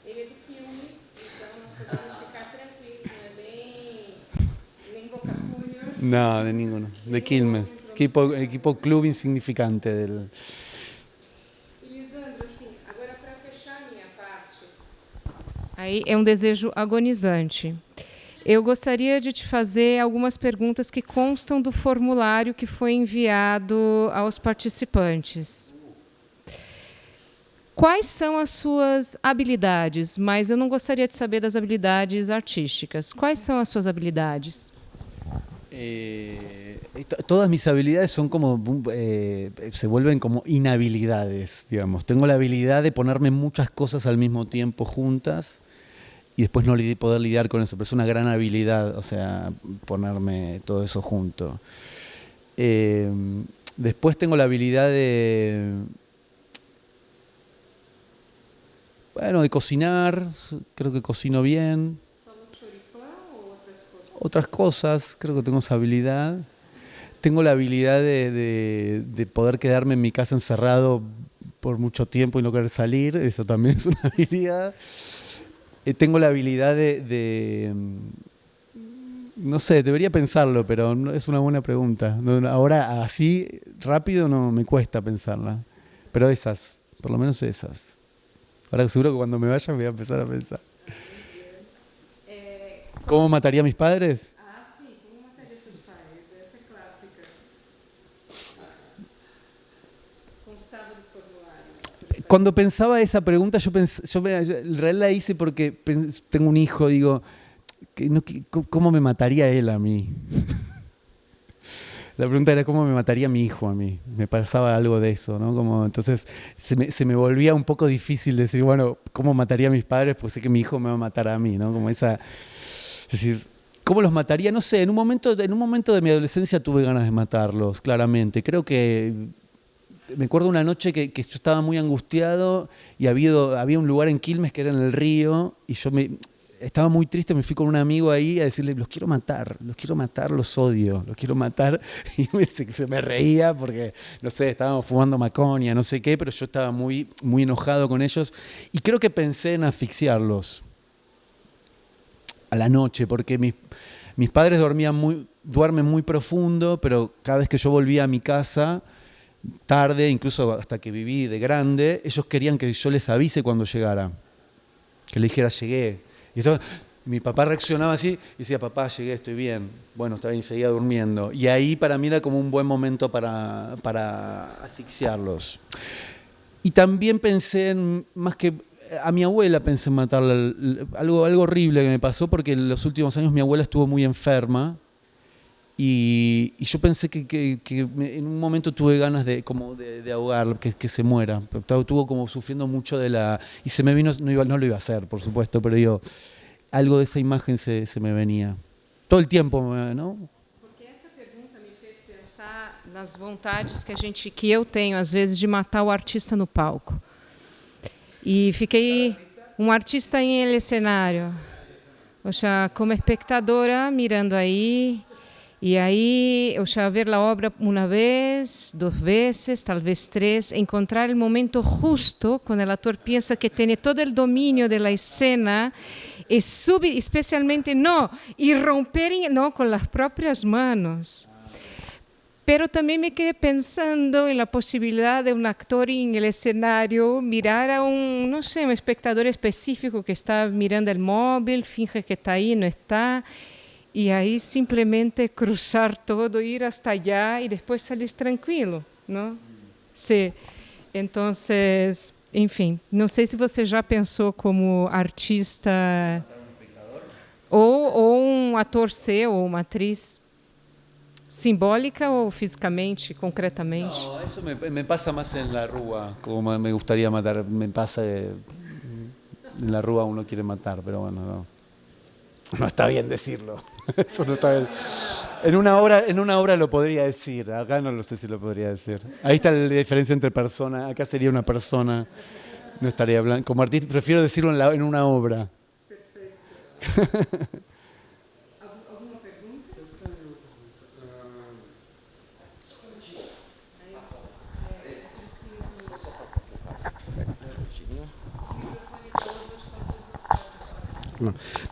Ele é de Quilmes, então nós podemos ficar tranquilos, não é nem Boca Juniors. No, de ninguno. De Quilmes. Equipo club insignificante del... Lisandro, assim, agora para fechar a minha parte. Aí é um desejo agonizante. Eu gostaria de te fazer algumas perguntas que constam do formulário que foi enviado aos participantes. Quais são as suas habilidades? Mas eu não gostaria de saber das habilidades artísticas. Quais são as suas habilidades? Todas mis habilidades son como se vuelven como inhabilidades, digamos. Tengo la habilidad de ponerme muchas cosas al mismo tiempo juntas y después no poder lidiar con eso, pero es una gran habilidad, o sea, ponerme todo eso junto. Después tengo la habilidad de cocinar, creo que cocino bien. Otras cosas, creo que tengo esa habilidad. Tengo la habilidad de poder quedarme en mi casa encerrado por mucho tiempo y no querer salir, eso también es una habilidad. Tengo la habilidad no sé, debería pensarlo, pero es una buena pregunta. Ahora, así, rápido, no me cuesta pensarla. Pero esas, por lo menos esas. Ahora seguro que cuando me vaya me voy a empezar a pensar. ¿Cómo mataría a mis padres? Ah, sim. Como mataria seus pais? Essa é clássica. Constava do formulário. Cuando pensaba esa pregunta, yo en realidad la hice porque tengo un hijo, digo, ¿cómo me mataría él a mí? La pregunta era cómo me mataría mi hijo a mí. Me pasaba algo de eso, ¿no? Como, entonces se me volvía un poco difícil decir, bueno, ¿cómo mataría a mis padres? Pues sé que mi hijo me va a matar a mí, ¿no? Como esa... Es decir, ¿cómo los mataría? No sé, en un momento de mi adolescencia tuve ganas de matarlos, claramente. Creo que... Me acuerdo una noche que yo estaba muy angustiado y había un lugar en Quilmes que era en el río y yo estaba muy triste, me fui con un amigo ahí a decirle, los quiero matar, los odio, los quiero matar. Y se me reía porque, no sé, estábamos fumando macoña, no sé qué, pero yo estaba muy, muy enojado con ellos. Y creo que pensé en asfixiarlos a la noche, porque mis padres duermen muy profundo, pero cada vez que yo volvía a mi casa, tarde, incluso hasta que viví de grande, ellos querían que yo les avise cuando llegara, que le dijera, llegué. Y mi papá reaccionaba así y decía, papá, llegué, estoy bien. Bueno, estaba bien, seguía durmiendo. Y ahí para mí era como un buen momento para asfixiarlos. Y también pensé más que a mi abuela pensé en matarla. Algo horrible que me pasó porque en los últimos años mi abuela estuvo muy enferma y yo pensé que en un momento tuve ganas de ahogarla, que se muera. Estuvo como sufriendo mucho y se me vino, no lo iba a hacer, por supuesto, pero digo, algo de esa imagen se me venía. Todo el tiempo, ¿no? Porque essa pergunta me fez pensar nas vontades que eu tenho, às vezes, de matar o artista no palco. E fiquei um artista em el escenário, ou seja, como espectadora, mirando aí, e aí, ou seja, ver a obra uma vez, duas vezes, talvez três, encontrar o momento justo, quando o ator pensa que tem todo o domínio da cena, e especialmente não irromper com as próprias mãos. Pero también me quedé pensando en la posibilidad de un actor en el escenario mirar a un, no sé, un espectador específico que está mirando el móvil, finge que está ahí, no está, y ahí simplemente cruzar todo, ir hasta allá y después salir tranquilo, ¿no? Sí, entonces, enfim, não sei se você já pensou como artista ou um ator ser ou uma atriz simbólica ou fisicamente, concretamente. No, eso me pasa más en la rúa, como me gustaría matar, me pasa en la rúa uno quiere matar, pero bueno, no está bien decirlo. Eso no está bien. En una obra lo podría decir, acá no lo sé si lo podría decir. Ahí está la diferencia entre persona, acá sería una persona, no estaría hablando. Como artista prefiero decirlo en una obra.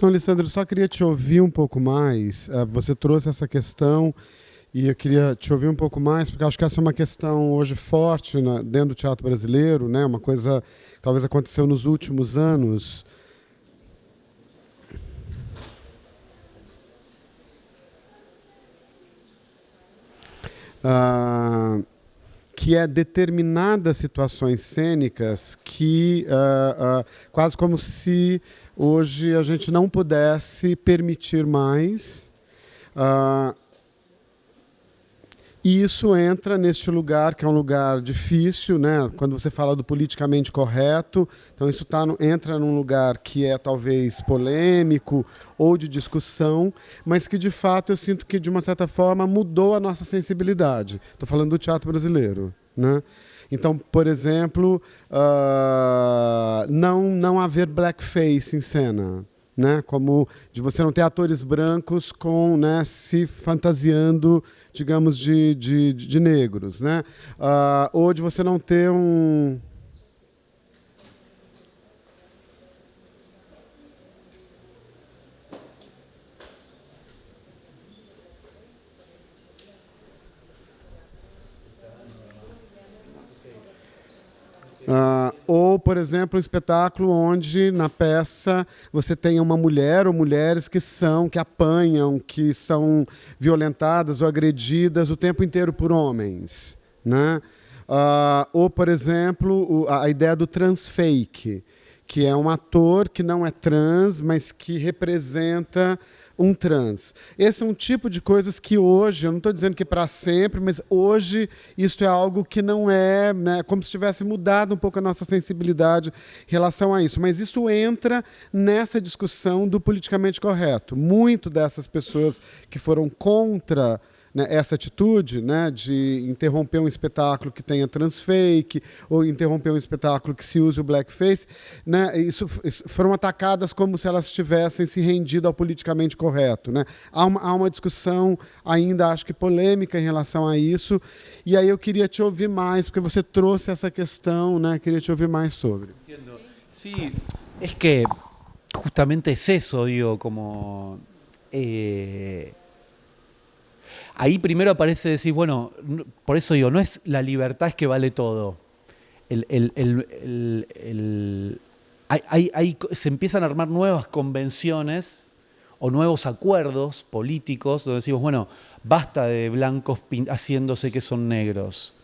Não, Alessandro, só queria te ouvir um pouco mais. Você trouxe essa questão e eu queria te ouvir um pouco mais, porque acho que essa é uma questão hoje forte dentro do teatro brasileiro, né? Uma coisa que talvez aconteceu nos últimos anos. Que é determinadas situações cênicas que quase como se hoje a gente não pudesse permitir mais. E isso entra neste lugar que é um lugar difícil, né? Quando você fala do politicamente correto, então isso entra num lugar que é talvez polêmico ou de discussão, mas que de fato eu sinto que de uma certa forma mudou a nossa sensibilidade. Estou falando do teatro brasileiro, né? Então, por exemplo, não haver blackface em cena, né? Como de você não ter atores brancos né, se fantasiando, digamos, de negros, né? Ou de você não ter ou, por exemplo, um espetáculo onde, na peça, você tenha uma mulher ou mulheres que apanham, que são violentadas ou agredidas o tempo inteiro por homens, né? Ou, por exemplo, a ideia do transfake, que é um ator que não é trans, mas que representa um trans. Esse é um tipo de coisas que hoje, eu não estou dizendo que para sempre, mas hoje isso é algo que não é, né, como se tivesse mudado um pouco a nossa sensibilidade em relação a isso. Mas isso entra nessa discussão do politicamente correto. Muito dessas pessoas que foram contra, né, essa atitude, né, de interromper um espetáculo que tenha transfake ou interromper um espetáculo que se use o blackface, né, isso foram atacadas como se elas tivessem se rendido ao politicamente correto, né? Há uma discussão ainda, acho que polêmica em relação a isso, e aí eu queria te ouvir mais, porque você trouxe essa questão, né? Queria te ouvir mais sobre. Entiendo. Sí, es que justamente es eso, digo, como... Ahí primero aparece decir, bueno, por eso digo, no es la libertad es que vale todo. Se empiezan a armar nuevas convenciones o nuevos acuerdos políticos donde decimos, bueno, basta de blancos haciéndose que son negros.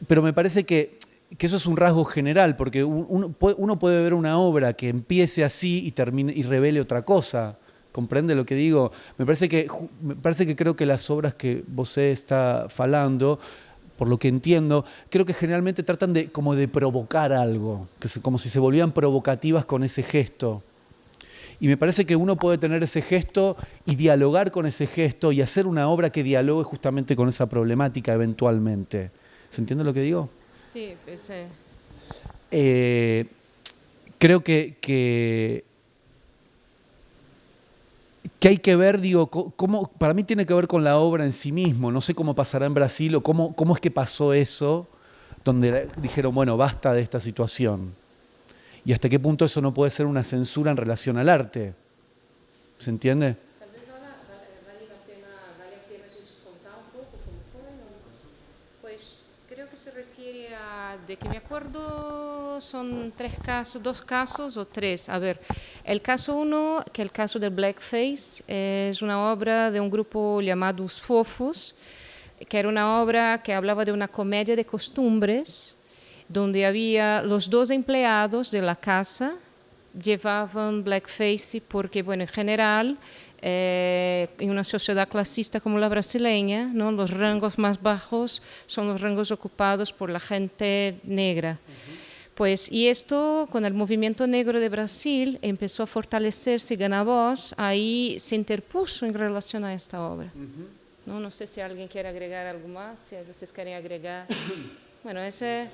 Pero me parece que eso es un rasgo general, porque uno puede ver una obra que empiece así y termine y revele otra cosa. ¿Comprende lo que digo? Me parece que creo que las obras que vos está falando, por lo que entiendo, creo que generalmente tratan como de provocar algo, como si se volvieran provocativas con ese gesto. Y me parece que uno puede tener ese gesto y dialogar con ese gesto y hacer una obra que dialogue justamente con esa problemática eventualmente. ¿Se entiende lo que digo? Sí, sí. Creo que hay que ver, digo, cómo, para mí tiene que ver con la obra en sí mismo. No sé cómo pasará en Brasil o cómo es que pasó eso, donde dijeron, bueno, basta de esta situación. Y hasta qué punto eso no puede ser una censura en relación al arte. ¿Se entiende? Talvez vale a pena a gente contar um pouco como foi. De que me acuerdo son dos casos o tres. A ver, el caso uno, que el caso del Blackface, es una obra de un grupo llamado Os Fofos, que era una obra que hablaba de una comedia de costumbres, donde había los dos empleados de la casa llevaban blackface porque, bueno, en general, en una sociedad clasista como la brasileña, ¿no? Los rangos más bajos son los rangos ocupados por la gente negra. Pues, y esto, con el movimiento negro de Brasil, empezó a fortalecerse y ganar voz, ahí se interpuso en relación a esta obra. ¿No? No sé si alguien quiere agregar algo más, si ustedes quieren agregar. Bueno, ese.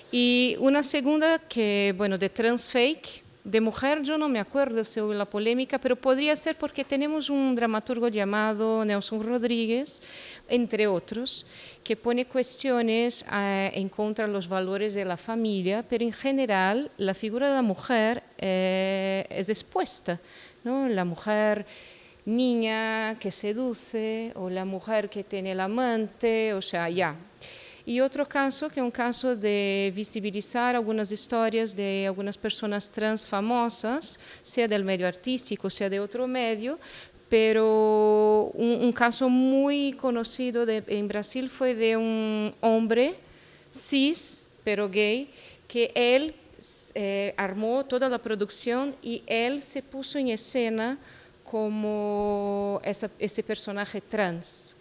Y una segunda que, bueno, de transfake, de mujer yo no me acuerdo si hubo la polémica, pero podría ser porque tenemos un dramaturgo llamado Nelson Rodríguez, entre otros, que pone cuestiones en contra de los valores de la familia, pero en general la figura de la mujer es expuesta, ¿no? La mujer niña que seduce o la mujer que tiene el amante, o sea, ya. Y otro caso, que es un caso de visibilizar algunas historias de algunas personas trans famosas, sea del medio artístico, sea de otro medio, pero un caso muy conocido en Brasil fue de un hombre cis, pero gay, que él armó toda la producción y él se puso en escena como ese personaje trans.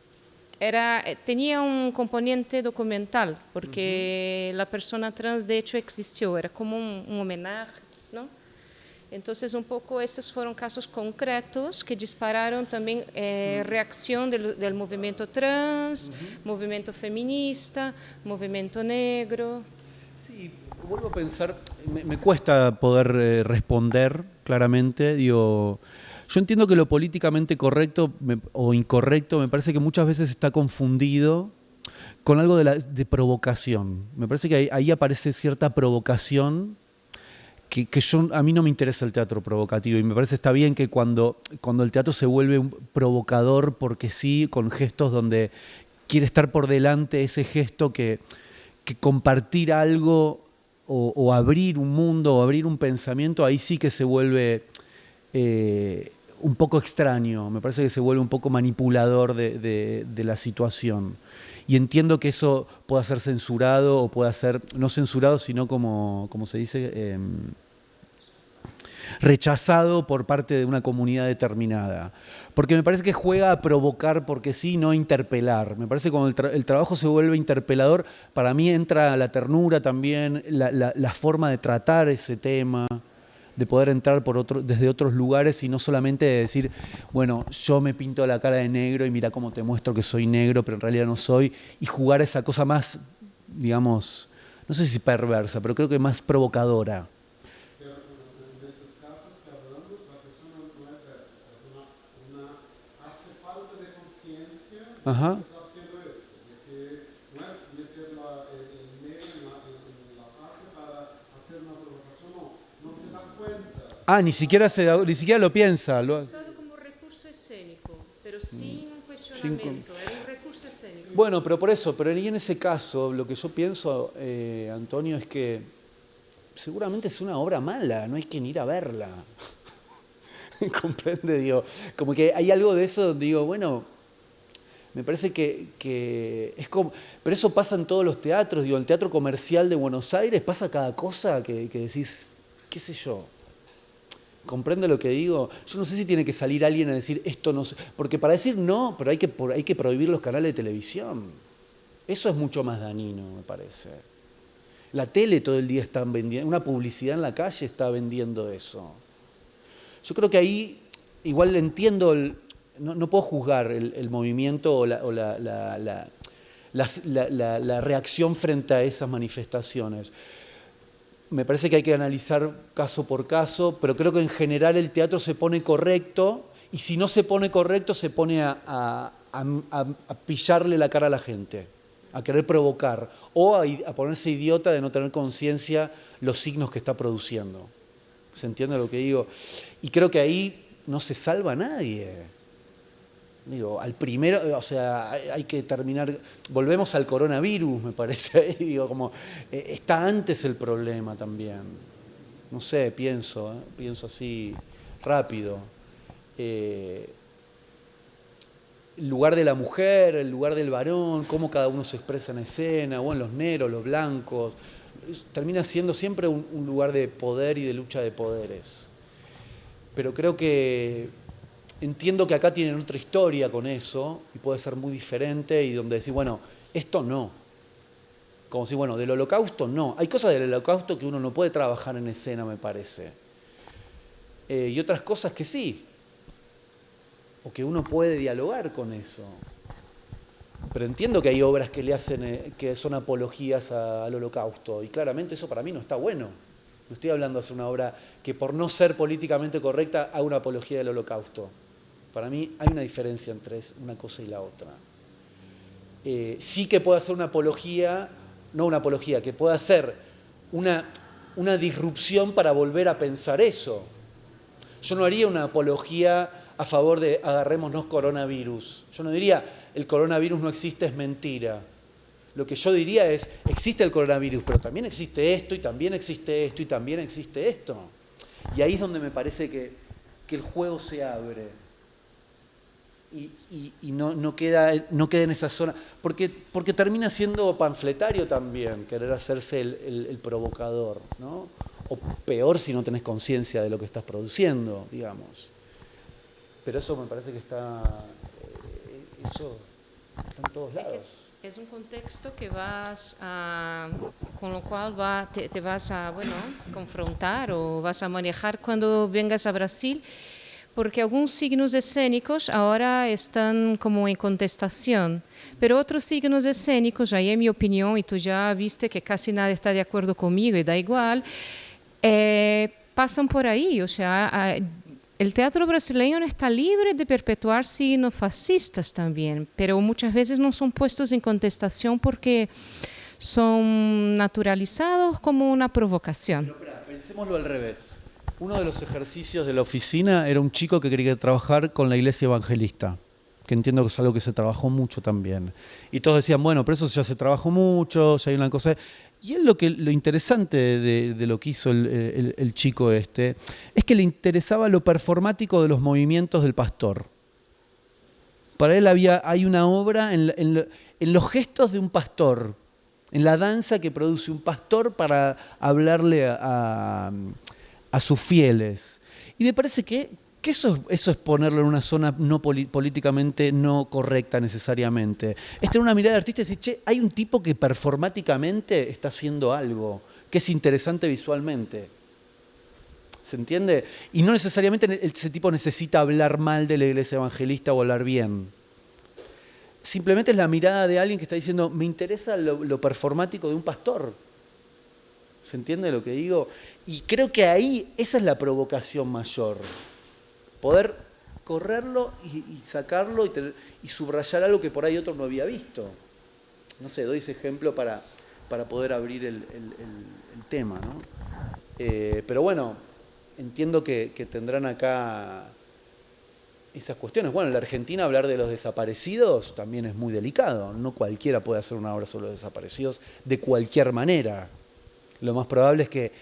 Tenía un componente documental, porque la persona trans de hecho existió, era como un homenaje, ¿no? Entonces, un poco esos fueron casos concretos que dispararon también reacción del movimiento trans, movimiento feminista, movimiento negro. Sí, vuelvo a pensar, me cuesta poder responder claramente, digo. Yo entiendo que lo políticamente correcto o incorrecto me parece que muchas veces está confundido con algo de provocación. Me parece que ahí aparece cierta provocación que a mí no me interesa el teatro provocativo y me parece está bien que cuando el teatro se vuelve un provocador porque sí, con gestos donde quiere estar por delante ese gesto que compartir algo o abrir un mundo o abrir un pensamiento, ahí sí que se vuelve un poco extraño, me parece que se vuelve un poco manipulador de la situación. Y entiendo que eso pueda ser censurado o pueda ser, no censurado, sino como se dice, rechazado por parte de una comunidad determinada. Porque me parece que juega a provocar porque sí, no a interpelar. Me parece que cuando el trabajo se vuelve interpelador, para mí entra la ternura también, la forma de tratar ese tema, de poder entrar desde otros lugares y no solamente de decir, bueno, yo me pinto la cara de negro y mira cómo te muestro que soy negro, pero en realidad no soy, y jugar esa cosa más, digamos, no sé si perversa, pero creo que más provocadora. Pero en estos casos que hablamos, la persona no es esa, hace falta de conciencia de que está haciendo esto, de que no es meter el negro en la fase para hacer una provocación, no se da cuenta. Ni siquiera lo piensa. Usado como recurso escénico, pero sin cuestionamiento, era un recurso escénico. Bueno, pero en ese caso, lo que yo pienso, Antonio, es que seguramente es una obra mala, no hay que ir a verla. ¿Comprende? Digo, como que hay algo de eso donde digo, bueno, me parece que es como... Pero eso pasa en todos los teatros, digo, el teatro comercial de Buenos Aires pasa cada cosa que decís, qué sé yo. ¿Comprende lo que digo? Yo no sé si tiene que salir alguien a decir esto no sé, porque para decir no, pero hay que prohibir los canales de televisión. Eso es mucho más dañino, me parece. La tele todo el día está vendiendo, una publicidad en la calle está vendiendo eso. Yo creo que ahí, igual entiendo, no puedo juzgar el movimiento o la reacción frente a esas manifestaciones. Me parece que hay que analizar caso por caso, pero creo que en general el teatro se pone correcto y si no se pone correcto se pone a pillarle la cara a la gente, a querer provocar o a ponerse idiota de no tener conciencia los signos que está produciendo. ¿Se entiende lo que digo? Y creo que ahí no se salva a nadie. Digo, al primero, o sea, hay que terminar, volvemos al coronavirus, me parece, digo, como, está antes el problema también. No sé, pienso así rápido. El lugar de la mujer, el lugar del varón, cómo cada uno se expresa en escena, bueno, los negros, los blancos, termina siendo siempre un lugar de poder y de lucha de poderes. Pero creo que entiendo que acá tienen otra historia con eso y puede ser muy diferente y donde decir, bueno, esto no. Como si, bueno, del holocausto no. Hay cosas del holocausto que uno no puede trabajar en escena, me parece. Y otras cosas que sí. O que uno puede dialogar con eso. Pero entiendo que hay obras que le hacen, que son apologías al holocausto. Y claramente eso para mí no está bueno. No estoy hablando de hacer una obra que por no ser políticamente correcta haga una apología del holocausto. Para mí hay una diferencia entre una cosa y la otra. Sí que puede hacer una apología, no una apología, que pueda hacer una disrupción para volver a pensar eso. Yo no haría una apología a favor de agarrémonos coronavirus. Yo no diría el coronavirus no existe, es mentira. Lo que yo diría es, existe el coronavirus, pero también existe esto, y también existe esto, y también existe esto. Y ahí es donde me parece que el juego se abre. Y no queda en esa zona, porque termina siendo panfletario también, querer hacerse el provocador, ¿no? O peor si no tenés conciencia de lo que estás produciendo, digamos. Pero eso me parece que eso está en todos lados. Es un contexto que con lo cual te vas a confrontar o vas a manejar cuando vengas a Brasil, porque algunos signos escénicos ahora están como en contestación, pero otros signos escénicos, ahí en mi opinión, y tú ya viste que casi nadie está de acuerdo conmigo y da igual, pasan por ahí, o sea, el teatro brasileño no está libre de perpetuar signos fascistas también, pero muchas veces no son puestos en contestación porque son naturalizados como una provocación. Pero espera, pensémoslo al revés. Uno de los ejercicios de la oficina era un chico que quería trabajar con la iglesia evangelista, que entiendo que es algo que se trabajó mucho también. Y todos decían, bueno, pero eso ya se trabajó mucho, ya hay una cosa... Y él lo interesante de lo que hizo el chico es que le interesaba lo performático de los movimientos del pastor. Para él hay una obra en los gestos de un pastor, en la danza que produce un pastor para hablarle a sus fieles. Y me parece que eso es ponerlo en una zona no políticamente no correcta necesariamente. Es tener una mirada de artista y decir, che, hay un tipo que performáticamente está haciendo algo, que es interesante visualmente. ¿Se entiende? Y no necesariamente ese tipo necesita hablar mal de la iglesia evangelista o hablar bien. Simplemente es la mirada de alguien que está diciendo, me interesa lo performático de un pastor. ¿Se entiende lo que digo? Y creo que ahí esa es la provocación mayor. Poder correrlo y sacarlo y subrayar algo que por ahí otro no había visto. No sé, doy ese ejemplo para poder abrir el tema, ¿no? Pero bueno, entiendo que tendrán acá esas cuestiones. Bueno, en la Argentina hablar de los desaparecidos también es muy delicado. No cualquiera puede hacer una obra sobre los desaparecidos de cualquier manera. Lo más probable es que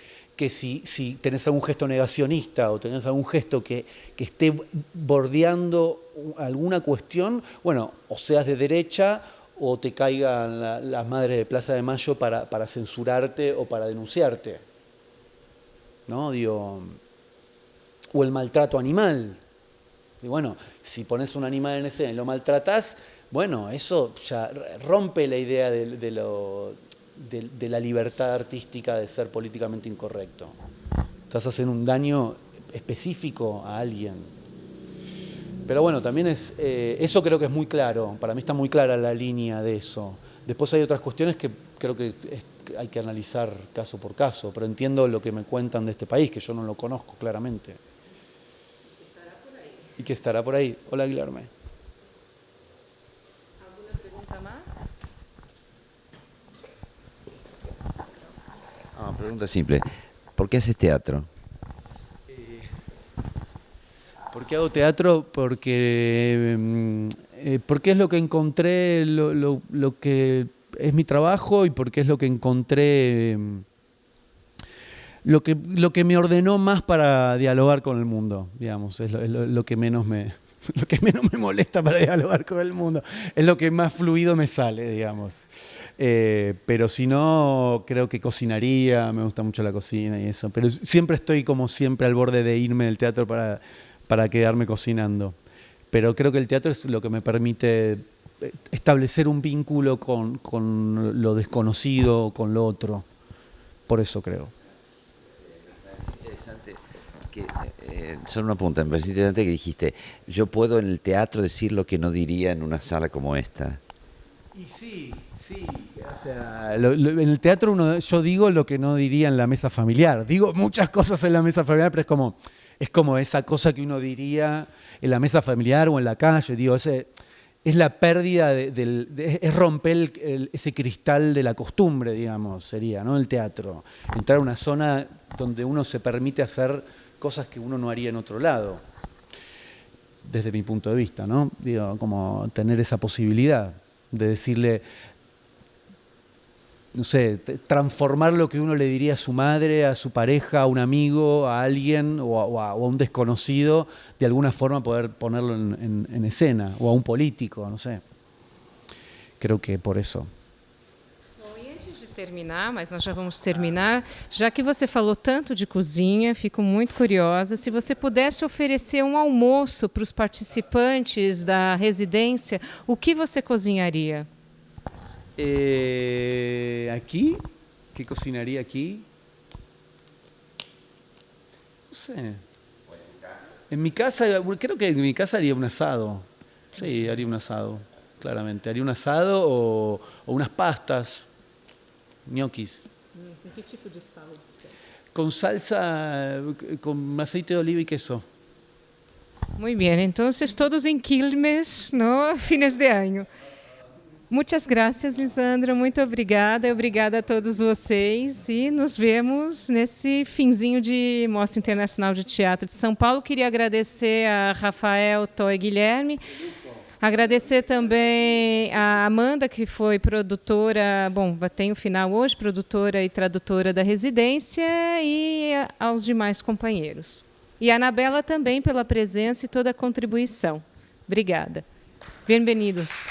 si tenés algún gesto negacionista o tenés algún gesto que esté bordeando alguna cuestión, bueno, o seas de derecha o te caigan las madres de Plaza de Mayo para censurarte o para denunciarte. ¿No? Digo, o el maltrato animal. Y bueno, si pones un animal en escena y lo maltratás, bueno, eso ya rompe la idea de la libertad artística de ser políticamente incorrecto. Estás haciendo un daño específico a alguien. Pero bueno, también eso creo que es muy claro. Para mí está muy clara la línea de eso. Después hay otras cuestiones que creo que hay que analizar caso por caso, pero entiendo lo que me cuentan de este país, que yo no lo conozco claramente. ¿Estará por ahí? ¿Y que estará por ahí? Hola, Guilherme. ¿Alguna pregunta más? Pregunta simple. ¿Por qué haces teatro? ¿Por qué hago teatro? Porque es lo que encontré, lo que es mi trabajo y porque es lo que encontré, lo que me ordenó más para dialogar con el mundo, digamos, es lo que menos me molesta para dialogar con el mundo, es lo que más fluido me sale, digamos. Pero si no, creo que cocinaría, me gusta mucho la cocina y eso, pero siempre estoy como siempre al borde de irme del teatro para quedarme cocinando. Pero creo que el teatro es lo que me permite establecer un vínculo con lo desconocido, con lo otro. Por eso creo. Interesante que, solo una punta, me parece interesante que dijiste, yo puedo en el teatro decir lo que no diría en una sala como esta. Y sí, o sea, en el teatro yo digo lo que no diría en la mesa familiar. Digo muchas cosas en la mesa familiar, pero es como esa cosa que uno diría en la mesa familiar o en la calle. Digo, es la pérdida es romper ese cristal de la costumbre, digamos, sería, ¿no? El teatro. Entrar a una zona donde uno se permite hacer cosas que uno no haría en otro lado. Desde mi punto de vista, ¿no? Digo, como tener esa posibilidad de decirle, no sé, transformar lo que uno le diría a su madre, a su pareja, a un amigo, a alguien o a un desconocido, de alguna forma poder ponerlo en escena, o a un político, no sé. Creo que por eso. Bom, e antes de terminar, mas nós já vamos terminar, já que você falou tanto de cozinha, fico muito curiosa, se você pudesse oferecer um almoço para os participantes da residência, o que você cozinharia? ¿Aquí? ¿Qué cocinaría aquí? No sé. En mi casa, creo que en mi casa haría un asado. Sí, haría un asado, claramente. Haría un asado o unas pastas, ñoquis. ¿Qué tipo de salsa? Con salsa, con aceite de oliva y queso. Muy bien, entonces todos en Quilmes, ¿no? Fines de año. Muitas graças, Lisandra. Muito obrigada. Obrigada a todos vocês. E nos vemos nesse finzinho de Mostra Internacional de Teatro de São Paulo. Queria agradecer a Rafael, Tó e Guilherme. Agradecer também a Amanda, que foi produtora, bom, tem o final hoje, produtora e tradutora da residência, e aos demais companheiros. E a Anabela também pela presença e toda a contribuição. Obrigada. Bem-vindos.